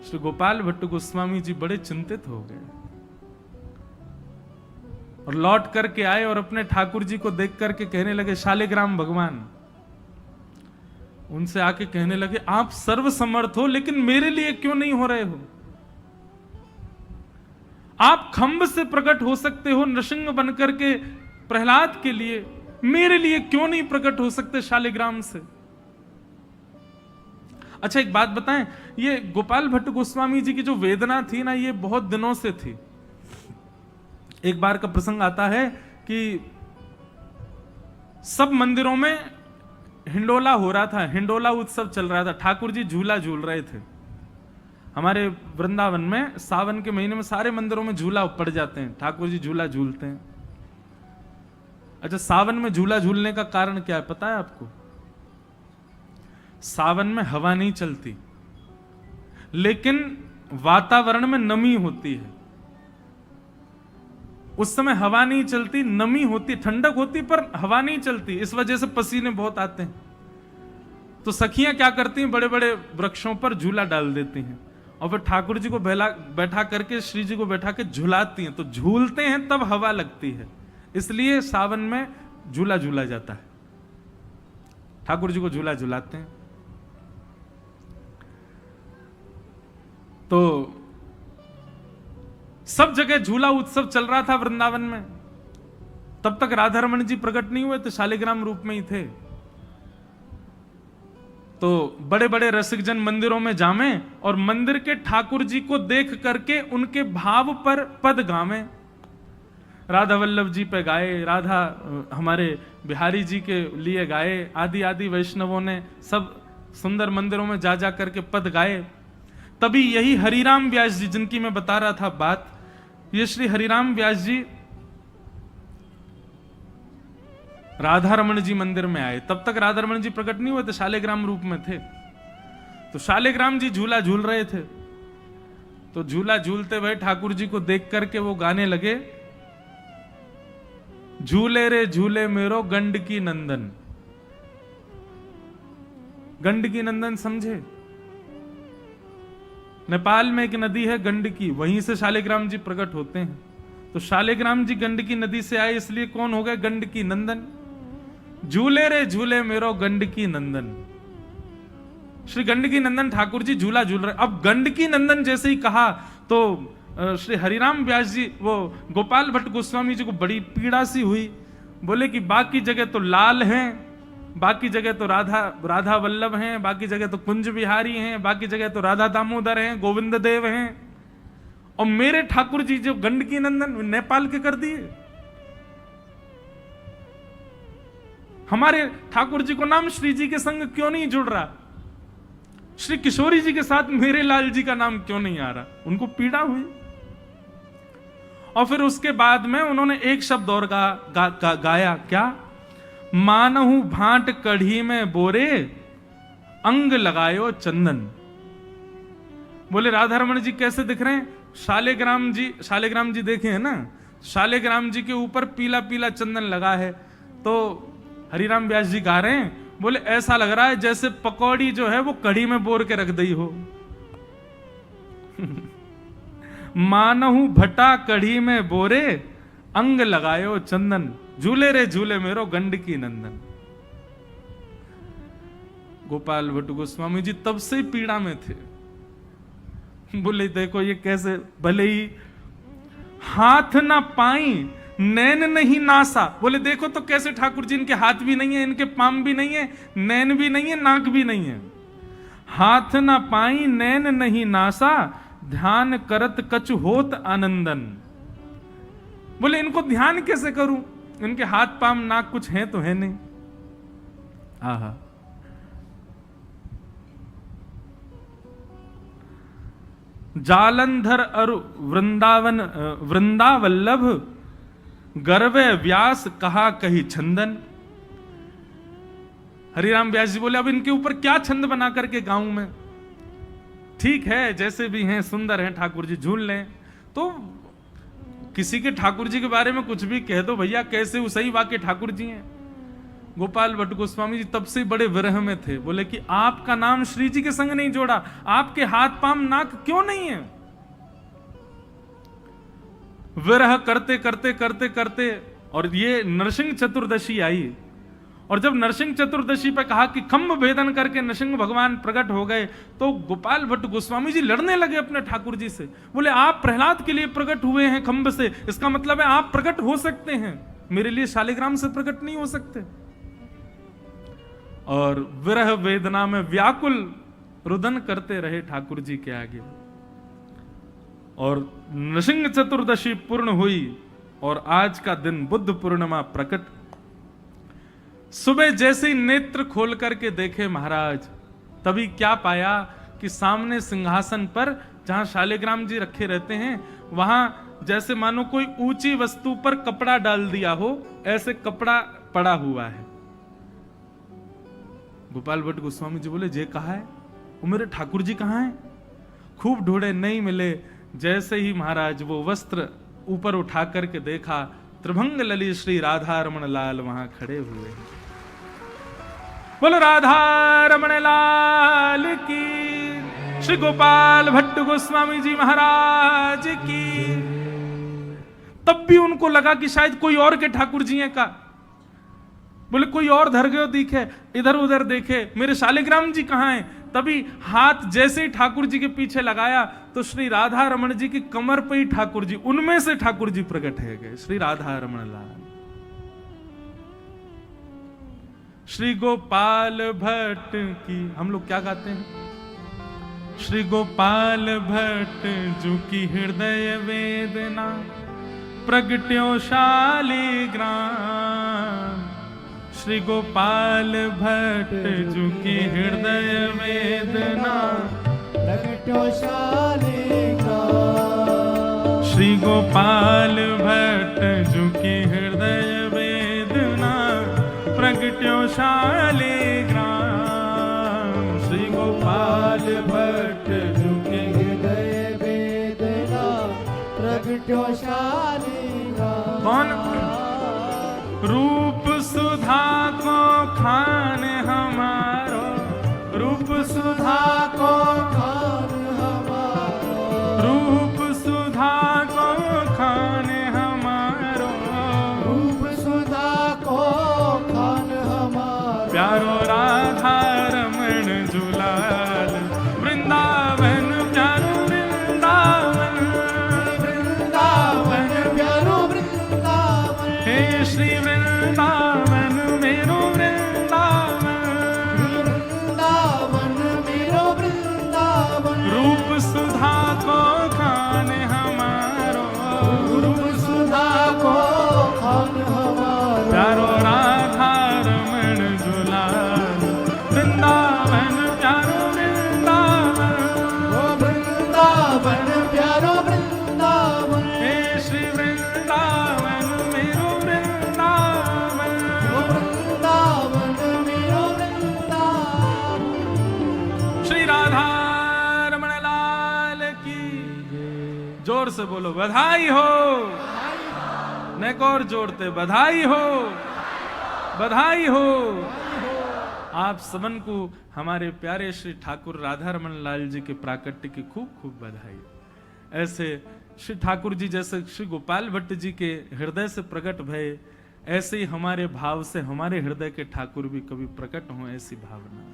श्री गोपाल भट्ट गोस्वामी जी बड़े चिंतित हो गए और लौट करके आए और अपने ठाकुर जी को देख करके कहने लगे, शालिग्राम भगवान उनसे आके कहने लगे, आप सर्वसमर्थ हो लेकिन मेरे लिए क्यों नहीं हो रहे हो? आप खंभ से प्रकट हो सकते हो नृसिंह बनकर के प्रहलाद के लिए, मेरे लिए क्यों नहीं प्रकट हो सकते शालिग्राम से? अच्छा एक बात बताएं, ये गोपाल भट्ट गोस्वामी जी की जो वेदना थी ना, ये बहुत दिनों से थी। एक बार का प्रसंग आता है कि सब मंदिरों में हिंडोला हो रहा था, हिंडोला उत्सव चल रहा था, ठाकुर जी झूला झूल रहे थे। हमारे वृंदावन में सावन के महीने में सारे मंदिरों में झूला पड़ जाते हैं, ठाकुर जी झूला झूलते हैं। अच्छा, सावन में झूला झूलने का कारण क्या है पता है आपको? सावन में हवा नहीं चलती, लेकिन वातावरण में नमी होती है। उस समय हवा नहीं चलती, नमी होती, ठंडक होती, पर हवा नहीं चलती, इस वजह से पसीने बहुत आते हैं। तो सखियां क्या करती हैं, बड़े बड़े वृक्षों पर झूला डाल देती हैं और फिर ठाकुर जी को बैठा करके श्री जी को बैठा के झुलाती हैं, तो झूलते हैं तब हवा लगती है। इसलिए सावन में झूला झूला जाता है, ठाकुर जी को झूला झुलाते हैं। तो सब जगह झूला उत्सव चल रहा था वृंदावन में। तब तक राधा रमण जी प्रकट नहीं हुए थे, शालिग्राम रूप में ही थे। तो बड़े बड़े रसिक जन मंदिरों में जामे और मंदिर के ठाकुर जी को देख करके उनके भाव पर पद गावे। राधा वल्लभ जी पे गाए, राधा हमारे बिहारी जी के लिए गाए, आदि आदि वैष्णवों ने सब सुंदर मंदिरों में जा जा करके पद गाए। तभी यही हरिराम व्यास जी, जिनकी मैं बता रहा था बात, ये श्री हरिराम व्यास जी राधा रमण जी मंदिर में आए। तब तक राधा रमण जी प्रकट नहीं हुए थे, शालिग्राम रूप में थे। तो शालिग्राम जी झूला झूल रहे थे, तो झूला झूलते हुए ठाकुर जी को देख करके वो गाने लगे, झूले रे झूले मेरो गंडकी नंदन। गंडकी नंदन समझे? नेपाल में एक नदी है गंडकी, वहीं से शालिग्राम जी प्रकट होते हैं। तो शालिग्राम जी गंडकी नदी से आए, इसलिए कौन हो गए गंडकी नंदन। झूले रे झूले मेरो गंडकी नंदन। श्री गंडकी नंदन ठाकुर जी झूला झूल रहे। अब गंडकी नंदन जैसे ही कहा तो श्री हरिराम व्यास जी, वो गोपाल भट्ट गोस्वामी जी को बड़ी पीड़ा सी हुई। बोले कि बाकी जगह तो लाल हैं, बाकी जगह तो राधा वल्लभ हैं, बाकी जगह तो कुंज बिहारी हैं, बाकी जगह तो राधा दामोदर हैं, गोविंद देव हैं, और मेरे ठाकुर जी जो गंडकी नंदन नेपाल के कर दिए। हमारे ठाकुर जी को नाम श्री जी के संग क्यों नहीं जुड़ रहा? श्री किशोरी जी के साथ मेरे लाल जी का नाम क्यों नहीं आ रहा? उनको पीड़ा हुई। और फिर उसके बाद में उन्होंने एक शब्द और गाया, क्या? मानहु भांट कढ़ी में बोरे, अंग लगायो चंदन। बोले राधा रमण जी कैसे दिख रहे हैं? शालिग्राम जी देखे हैं ना, शालिग्राम जी के ऊपर पीला पीला चंदन लगा है। तो हरिराम व्यास जी गा रहे हैं, बोले ऐसा लग रहा है जैसे पकौड़ी जो है वो कढ़ी में बोर के रख दी हो। मानहु भटा कढ़ी में बोरे, अंग लगायो चंदन, झूले रे झूले मेरो गंडकी नंदन। गोपाल भट्ट गोस्वामी जी तब से पीड़ा में थे। बोले देखो ये कैसे, भले ही हाथ ना पाई नैन नहीं नासा। बोले देखो तो कैसे ठाकुर जी, इनके हाथ भी नहीं है, इनके पाम भी नहीं है, नैन भी नहीं है, नाक भी नहीं है। हाथ ना पाई नैन नहीं नासा, ध्यान करत कछु होत आनंदन। बोले इनको ध्यान कैसे करूं, इनके हाथ पाम नाक कुछ है तो है नहीं। आहा, जालंधर अरु वृंदावल्लभ, गर्वे व्यास कहा कही छंदन। हरिराम व्यास जी बोले अब इनके ऊपर क्या छंद बना करके गाऊं मैं? ठीक है जैसे भी हैं सुंदर हैं, ठाकुर जी झूल लें। तो किसी के ठाकुर जी के बारे में कुछ भी कह दो भैया, कैसे वो सही वाक्य ठाकुर जी हैं। गोपाल भट्ट गोस्वामी जी तब से बड़े विरह में थे। बोले कि आपका नाम श्री जी के संग नहीं जोड़ा, आपके हाथ पाम नाक क्यों नहीं है? विरह करते करते करते करते और ये नरसिंह चतुर्दशी आई, और जब नरसिंह चतुर्दशी पे कहा कि खम्भ भेदन करके नरसिंह भगवान प्रकट हो गए, तो गोपाल भट्ट गोस्वामी जी लड़ने लगे अपने ठाकुर जी से। बोले आप प्रहलाद के लिए प्रकट हुए हैं खम्भ से, इसका मतलब है आप प्रकट हो सकते हैं, मेरे लिए शालिग्राम से प्रकट नहीं हो सकते। और विरह वेदना में व्याकुल रुदन करते रहे ठाकुर जी के आगे। और नरसिंह चतुर्दशी पूर्ण हुई और आज का दिन बुद्ध पूर्णिमा प्रकट। सुबह जैसे ही नेत्र खोल करके देखे महाराज, तभी क्या पाया कि सामने सिंहासन पर जहां शालिग्राम जी रखे रहते हैं, वहां जैसे मानो कोई ऊंची वस्तु पर कपड़ा डाल दिया हो, ऐसे कपड़ा पड़ा हुआ है। गोपाल भट्ट गोस्वामी जी बोले जे कहा है, वो मेरे ठाकुर जी कहाँ हैं? खूब ढूंढे, नहीं मिले। जैसे ही महाराज वो वस्त्र ऊपर उठा करके देखा, त्रिभंग ललित श्री राधा रमण लाल वहां खड़े हुए हैं। बोलो राधा रमण लाल की, श्री गोपाल भट्ट गोस्वामी जी महाराज की। तब भी उनको लगा कि शायद कोई और के ठाकुर जी हैं का। बोले कोई और धर गयो दिखे, इधर उधर देखे, मेरे शालिग्राम जी कहाँ हैं? तभी हाथ जैसे ही ठाकुर जी के पीछे लगाया तो श्री राधा रमण जी की कमर पे ही ठाकुर जी, उनमें से ठाकुर जी प्रकट है गए, श्री राधा रमण लाल। श्री गोपाल भट्ट की हम लोग क्या गाते हैं? श्री गोपाल भट्ट जू की हृदय वेदना प्रगट्यो शालिग्राम। श्री गोपाल भट्ट जू की हृदय वेदना प्रगट्यो शालिग्राम। श्री गोपाल भट्ट जू की हृदय वेदना प्रगट्यो शालिग्राम। श्री गोपाल भट्ट जू की हृदय वेदना प्रगट्यो शालिग्राम। कौन? रूप सुधा को खान हमारो, रूप सुधा को खान हमारो, रूप सुधा को खान हमारो, रूप सुधा को खान हमारो। प्यारो राधा रमण जुलाल वृंदावन, प्यारो वृंदावन, वृंदावन प्यारो वृंदावन। हे श्री वृंदावन मेरो वृंदावन, वृंदावन मेरो वृंदावन। रूप सुधा को खान हमारो, रूप सुधा को खान हमारो। प्यारो राधा रमण जुलाल वृंदावन, प्यारो वृंदावन, वृंदावन प्यारो वृंदावन। हे श्री वृंदावन मेरो वृंदावन, वृंदावन मेरो वृंदावन। श्री राधा रमण लाल की। जोर से बोलो बधाई हो। नेक और जोड़ते बधाई हो, बधाई हो। आप सबन को हमारे प्यारे श्री ठाकुर राधा रमण लाल जी के प्राकट्य की खूब खूब बधाई। ऐसे श्री ठाकुर जी जैसे श्री गोपाल भट्ट जी के हृदय से प्रकट भये, ऐसे ही हमारे भाव से हमारे हृदय के ठाकुर भी कभी प्रकट हों, ऐसी भावना।